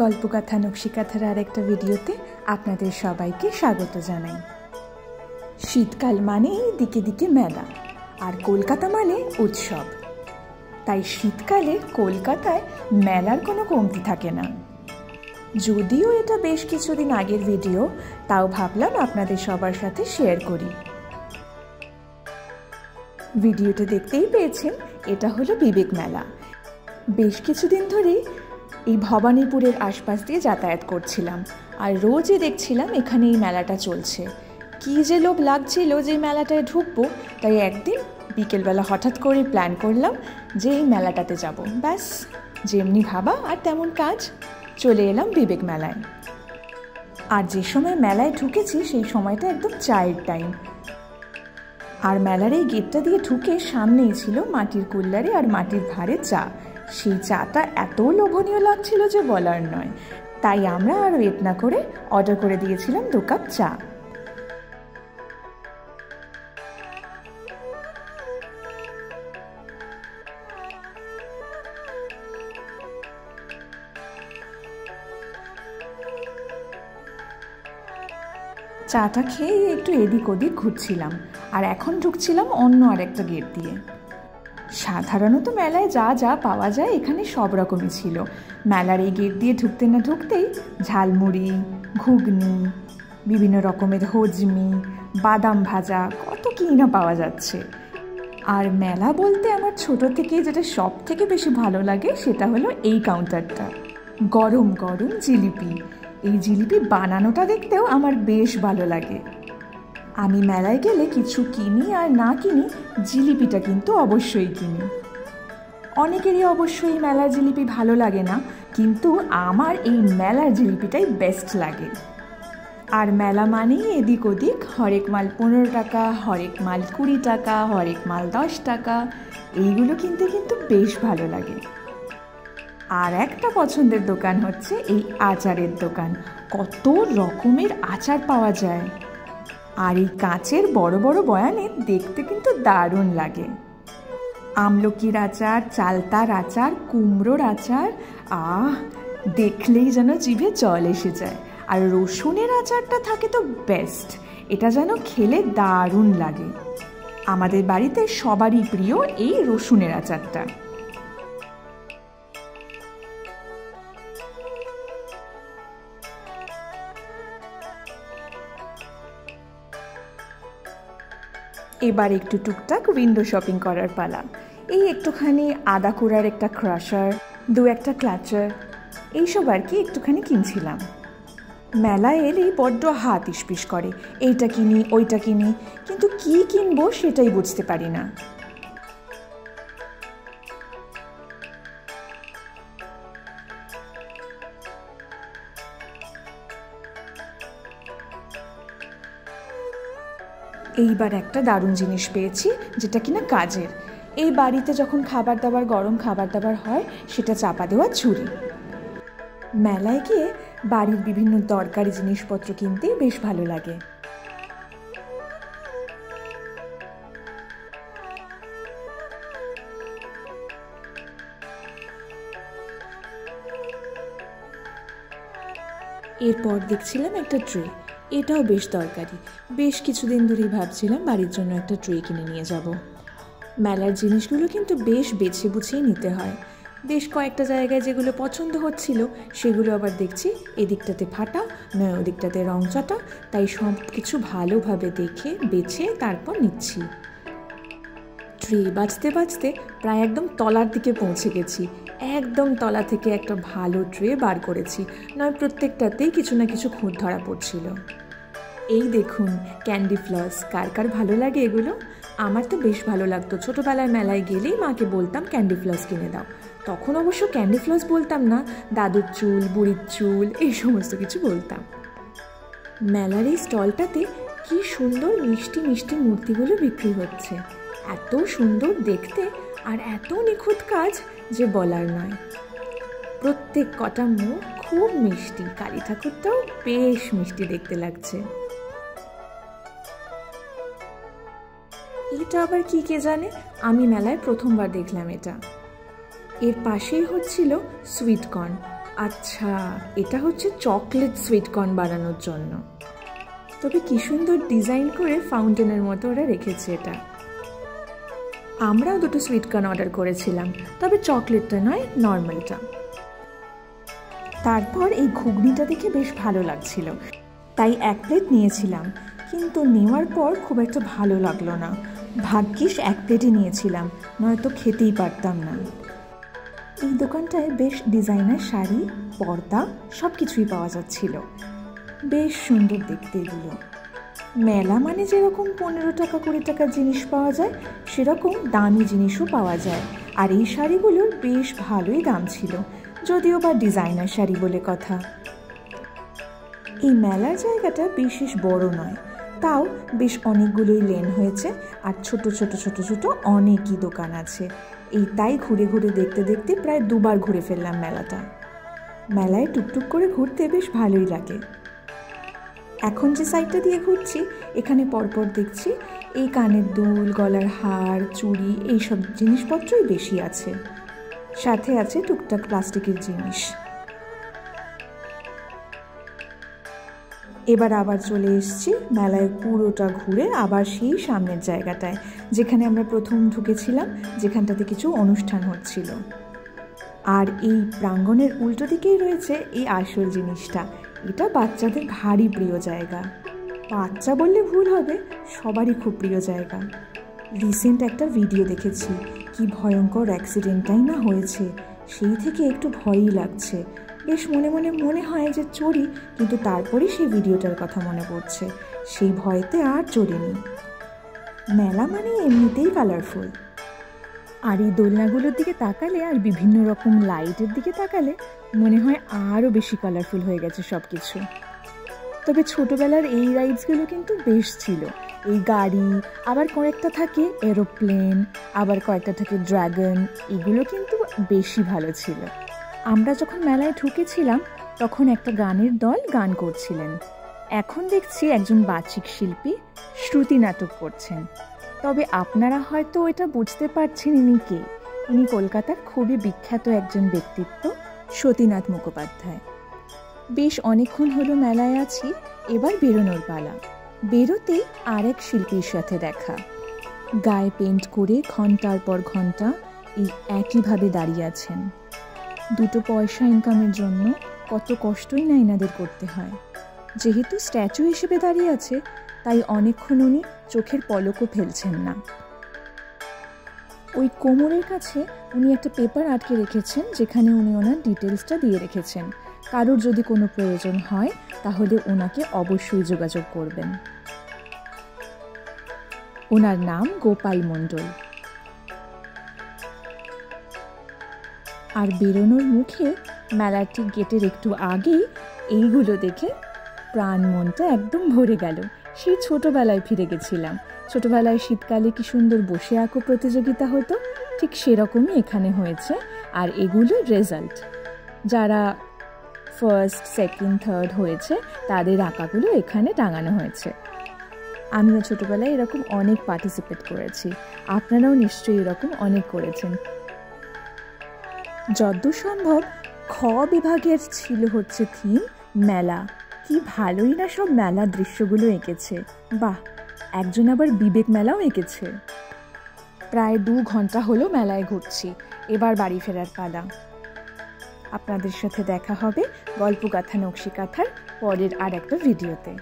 গল্পকথা নকশিকাথার আরেকটা ভিডিওতে আপনাদের সবাইকে স্বাগত জানাই। শীতকাল মানেই দিকে দিকে মেলা, আর কলকাতা মানে উৎসব। তাই শীতকালে কলকাতায় মেলার কোনো কমতি থাকে না। যদিও এটা বেশ কিছুদিন আগের ভিডিও, তাও ভাবলাম আপনাদের সবার সাথে শেয়ার করি। ভিডিওটা দেখতেই পেয়েছেন, এটা হলো বিবেক মেলা। বেশ কিছুদিন ধরেই এই ভবানীপুরের আশপাশ দিয়ে যাতায়াত করছিলাম, আর রোজই দেখছিলাম এখানে এই মেলাটা চলছে। কী যে লোভ লাগছিল যে মেলাটায় ঢুকবো, তাই একদিন বিকেলবেলা হঠাৎ করে প্ল্যান করলাম যে এই মেলাটাতে যাব। ব্যাস, যেমনি ভাবা আর তেমন কাজ, চলে এলাম বিবেক মেলায়। আর যে সময় মেলায় ঢুকেছি সেই সময়টা একদম চায়ের টাইম। আর মেলার এই গেটটা দিয়ে ঢুকে সামনেই ছিল মাটির কুল্লারে আর মাটির ভাঁড়ে চা। সেই চাটা এত লোভনীয় লাগছিল যে বলার নয়। তাই আমরা আর ওয়েট না করে অর্ডার করে দিয়েছিলাম 2 কাপ চা। চাটা খেয়ে একটু এদিক ওদিক ঘুরছিলাম, আর এখন ঢুকছিলাম অন্য আরেকটা গেট দিয়ে। সাধারণত মেলায় যা যা পাওয়া যায় এখানে সব রকমই ছিল। মেলার এই গেট দিয়ে ঢুকতে না ঢুকতেই ঝালমুড়ি, ঘুগনি, বিভিন্ন রকমের হজমি, বাদাম ভাজা, কত কী না পাওয়া যাচ্ছে। আর মেলা বলতে আমার ছোট থেকে যেটা সব থেকে বেশি ভালো লাগে সেটা হলো এই কাউন্টারটা, গরম গরম জিলিপি। এই জিলিপি বানানোটা দেখতেও আমার বেশ ভালো লাগে। আমি মেলায় গেলে কিছু কিনি আর না কিনি, জিলিপিটা কিন্তু অবশ্যই কিনি। অনেকেরই অবশ্যই মেলার জিলিপি ভালো লাগে না, কিন্তু আমার এই মেলার জিলিপিটাই বেস্ট লাগে। আর মেলা মানেই এদিক ওদিক হরেক মাল 15 টাকা, হরেক মাল 20 টাকা, হরেক মাল 10 টাকা, এইগুলো কিনতে কিন্তু বেশ ভালো লাগে। আর একটা পছন্দের দোকান হচ্ছে এই আচারের দোকান। কত রকমের আচার পাওয়া যায়, আর এই কাঁচের বড় বড় বয়ানে দেখতে কিন্তু দারুণ লাগে। আমলকির আচার, চালতার আচার, কুমড়োর আচার, দেখলেই যেন জিভে জল এসে যায়। আর রসুনের আচারটা থাকে তো বেস্ট, এটা যেন খেলে দারুণ লাগে। আমাদের বাড়িতে সবারই প্রিয় এই রসুনের আচারটা। এবার একটু টুকটাক উইন্ডো শপিং করার পালা। এই একটুখানি আদা কুড়ার একটা ক্রাশার, 2-একটা ক্লাচার, এইসব আর কি একটুখানি কিনছিলাম। মেলায় এলেই বড্ড হাত ইসপিস করে, এইটা কিনি ওইটা কিনি, কিন্তু কি কিনবো সেটাই বুঝতে পারি না। এইবার একটা দারুণ জিনিস পেয়েছি, যেটা কিনা কাজের। এই বাড়িতে যখন খাবার দাবার, গরম খাবার দাবার হয়, সেটা চাপা দেওয়া ছুরি। মেলায় গিয়ে বাড়ির বিভিন্ন দরকারি জিনিসপত্র কিনতে বেশ ভালো লাগে। এরপর দেখছিলাম একটা ট্রে, এটাও বেশ দরকারি। বেশ কিছুদিন ধরেই ভাবছিলাম বাড়ির জন্য একটা ট্রে কিনে নিয়ে যাব। মেলার জিনিসগুলো কিন্তু বেশ বেছে বুঝিয়ে নিতে হয়। বেশ কয়েকটা জায়গায় যেগুলো পছন্দ হচ্ছিল, সেগুলো আবার দেখছি এদিকটাতে ফাটা, নয় ওদিকটাতে রং চটা। তাই সব কিছু ভালোভাবে দেখে বেছে তারপর নিচ্ছি। ট্রে বাজতে বাজতে প্রায় একদম তলার দিকে পৌঁছে গেছি। একদম তলা থেকে একটা ভালো ট্রে বার করেছি, নয় প্রত্যেকটাতেই কিছু না কিছু খুঁত ধরা পড়ছিল। এই দেখুন ক্যান্ডি ফ্লস, কার কার ভালো লাগে এগুলো? আমার তো বেশ ভালো লাগতো। ছোটোবেলায় মেলায় গেলেই মাকে বলতাম ক্যান্ডি ফ্লস কিনে দাও। তখন অবশ্য ক্যান্ডি ফ্লস বলতাম না, দাদুর চুল, বুড়ির চুল, এই সমস্ত কিছু বলতাম। মেলার এই স্টলটাতে কি সুন্দর মিষ্টি মিষ্টি মূর্তিগুলো বিক্রি হচ্ছে। এত সুন্দর দেখতে আর এত নিখুঁত কাজ যে বলার নয়। প্রত্যেক কটা মুখ খুব মিষ্টি, কালী ঠাকুরটাও বেশ মিষ্টি দেখতে লাগছে। এটা আবার কি কে জানে, আমি মেলায় প্রথমবার দেখলাম এটা। এর পাশেই হচ্ছিল সুইট কর্ন। আচ্ছা, এটা হচ্ছে চকলেট সুইটকর্ন বানানোর জন্য। তবে কি সুন্দর ডিজাইন করে ফাউন্টেনের মতো ওরা রেখেছে এটা। আমরাও দুটো সুইটকর্ন অর্ডার করেছিলাম, তবে চকলেটটা নয়, নর্মালটা। তারপর এই ঘুগনিটা দেখে বেশ ভালো লাগছিল, তাই 1 প্লেট নিয়েছিলাম, কিন্তু নেওয়ার পর খুব একটা ভালো লাগলো না। ভাগ্যিস 1 প্লেটই নিয়েছিলাম, নয়তো খেতেই পারতাম না। এই দোকানটায় বেশ ডিজাইনার শাড়ি, পর্দা সব কিছুই পাওয়া যাচ্ছিল। বেশ সুন্দর দেখতে এগুলো। মেলা মানে যেরকম 15 টাকা 20 টাকার জিনিস পাওয়া যায়, সেরকম দামি জিনিসও পাওয়া যায়। আর এই শাড়িগুলোর বেশ ভালোই দাম ছিল, যদিও বা ডিজাইনার শাড়ি বলে কথা। এই মেলার জায়গাটা বিশেষ বড় নয়, তাও বেশ অনেকগুলোই লেন হয়েছে, আর ছোট ছোট ছোট ছোট অনেকই দোকান আছে। এই তাই ঘুরে ঘুরে দেখতে দেখতে প্রায় 2 বার ঘুরে ফেললাম মেলাটা। মেলায় টুকটুক করে ঘুরতে বেশ ভালোই লাগে। এখন যে সাইডটা দিয়ে ঘুরছি, এখানে পরপর দেখছি এই কানের দুল, গলার হার, চুড়ি এইসব জিনিসপত্রই বেশি আছে, সাথে আছে টুকটাক প্লাস্টিকের জিনিস। এবার আবার চলে এসেছি মেলায় পুরোটা ঘুরে আবার সেই সামনের জায়গাটায়, যেখানে আমরা প্রথম ঢুকেছিলাম, যেখানটাতে কিছু অনুষ্ঠান হচ্ছিল। আর এই প্রাঙ্গণের উল্টো দিকেই রয়েছে এই আসল জিনিসটা। এটা বাচ্চাদের ভারী প্রিয় জায়গা। বাচ্চা বললে ভুল হবে, সবারই খুব প্রিয় জায়গা। রিসেন্ট একটা ভিডিও দেখেছি, কি ভয়ঙ্কর অ্যাক্সিডেন্টটাই না হয়েছে, সেই থেকে একটু ভয়ই লাগছে। বেশ মনে মনে মনে হয় যে চড়ি, কিন্তু তারপরেই সেই ভিডিওটার কথা মনে পড়ছে, সেই ভয়তে আর চড়িনি। মেলা মানে এমনিতেই কালারফুল, আর এই দোলনাগুলোর দিকে তাকালে আর বিভিন্ন রকম লাইটের দিকে তাকালে মনে হয় আরও বেশি কালারফুল হয়ে গেছে সব কিছু। তবে ছোটোবেলার এই রাইডসগুলো কিন্তু বেশ ছিল। এই গাড়ি, আবার কয়েকটা থাকে এরোপ্লেন, আবার কয়েকটা থাকে ড্রাগন, এগুলো কিন্তু বেশি ভালো ছিল। আমরা যখন মেলায় ঢুকেছিলাম তখন একটা গানের দল গান করছিলেন। এখন দেখছি একজন বাচিক শিল্পী শ্রুতি নাটক করছেন। তবে আপনারা হয়তো এটা বুঝতে পারছেন ইনি কে। ইনি কলকাতার খুবই বিখ্যাত একজন ব্যক্তিত্ব, সতীনাথ মুখোপাধ্যায়। বেশ অনেকক্ষণ হলো মেলায় আছি, এবার বেরোনোর পালা। বেরোতেই আরেক শিল্পীর সাথে দেখা। গায়ে পেন্ট করে ঘন্টার পর ঘন্টা এই একইভাবে দাঁড়িয়ে আছেন। 2 পয়সা ইনকামের জন্য কত কষ্টই না এনাদের করতে হয়। যেহেতু স্ট্যাচু হিসেবে দাঁড়িয়ে আছে, তাই অনেকক্ষণ উনি চোখের পলকও ফেলছেন না। ওই কোমরের কাছে উনি একটা পেপার আটকে রেখেছেন, যেখানে উনি ওনার ডিটেলসটা দিয়ে রেখেছেন। কারোর যদি কোনো প্রয়োজন হয় তাহলে ওনাকে অবশ্যই যোগাযোগ করবেন। ওনার নাম গোপাল মণ্ডল। আর বেরোনোর মুখে মেলার ঠিক গেটের একটু আগেই এইগুলো দেখে প্রাণ মনটা একদম ভরে গেল। সেই ছোটোবেলায় ফিরে গেছিলাম। ছোটোবেলায় শীতকালে কি সুন্দর বসে আঁকো প্রতিযোগিতা হতো, ঠিক সেরকমই এখানে হয়েছে। আর এগুলোর রেজাল্ট, যারা ফার্স্ট, সেকেন্ড, থার্ড হয়েছে তাদের আঁকাগুলো এখানে টাঙানো হয়েছে। আমিও ছোটোবেলায় এরকম অনেক পার্টিসিপেট করেছি, আপনারাও নিশ্চয়ই এরকম অনেক করেছেন। যতদূর সম্ভব খ বিভাগের ছিল হচ্ছে থিম মেলা। কি ভালোই না সব মেলার দৃশ্যগুলো এঁকেছে। বাহ, একজন আবার বিবেক মেলাও এঁকেছে। প্রায় 2 ঘন্টা হলো মেলায় ঘুরছি, এবার বাড়ি ফেরার পালা। আপনাদের সাথে দেখা হবে গল্পগাথা নকশি কাঁথার পরের আর একটা ভিডিওতে।